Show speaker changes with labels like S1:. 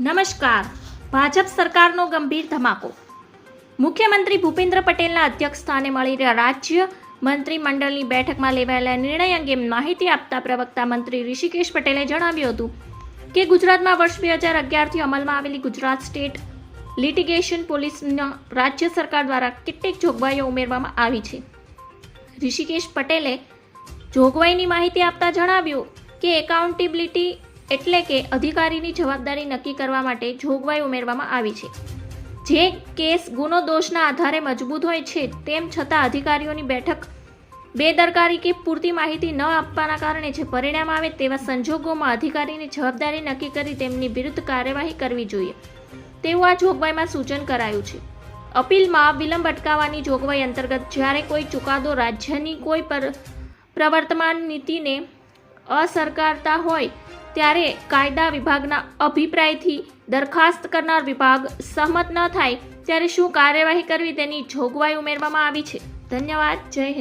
S1: નમસ્કાર. ભાજપ સરકારનો ગંભીર ધમાકો. મુખ્યમંત્રી ભૂપેન્દ્ર પટેલના અધ્યક્ષસ્થાને મળી રાજ્ય મંત્રીમંડળની બેઠકમાં લેવાયેલા નિર્ણય અંગે માહિતી આપતા પ્રવક્તા મંત્રી ઋષિકેશ પટેલે જણાવ્યું હતું કે ગુજરાતમાં વર્ષ 2011થી અમલમાં આવેલી ગુજરાત સ્ટેટ લિટિગેશન પોલિસીના રાજ્ય સરકાર દ્વારા કેટલીક જોગવાઈઓ ઉમેરવામાં આવી છે. ઋષિકેશ પટેલે જોગવાઈની માહિતી આપતા જણાવ્યું કે એકાઉન્ટેબિલિટી એટલે કે અધિકારીની જવાબદારી નક્કી કરવા માટે જોગવાઈ ઉમેરવામાં આવી છે. જે કેસ ગુનો દોષના આધારે મજબૂત હોય છે તેમ છતાં અધિકારીઓની બેઠક બેદરકારી કે પૂરતી માહિતી ન આપવાના કારણે જે પરિણામ આવે તેવા સંજોગોમાં અધિકારીની જવાબદારી નક્કી કરી તેમની વિરુદ્ધ કાર્યવાહી કરવી જોઈએ તેવું આ જોગવાઈમાં સૂચન કરાયું છે. અપીલમાં વિલંબ અટકાવવાની જોગવાઈ અંતર્ગત જ્યારે કોઈ ચુકાદો રાજ્યની કોઈ પ્રવર્તમાન નીતિને અસરકારતા હોય ત્યારે કાયદા વિભાગના અભિપ્રાયથી દરખાસ્ત કરનાર વિભાગ સહમત ન થાય ત્યારે શું કાર્યવાહી કરવી તેની જોગવાઈ ઉમેરવામાં આવી છે. ધન્યવાદ. જય હિન્દ.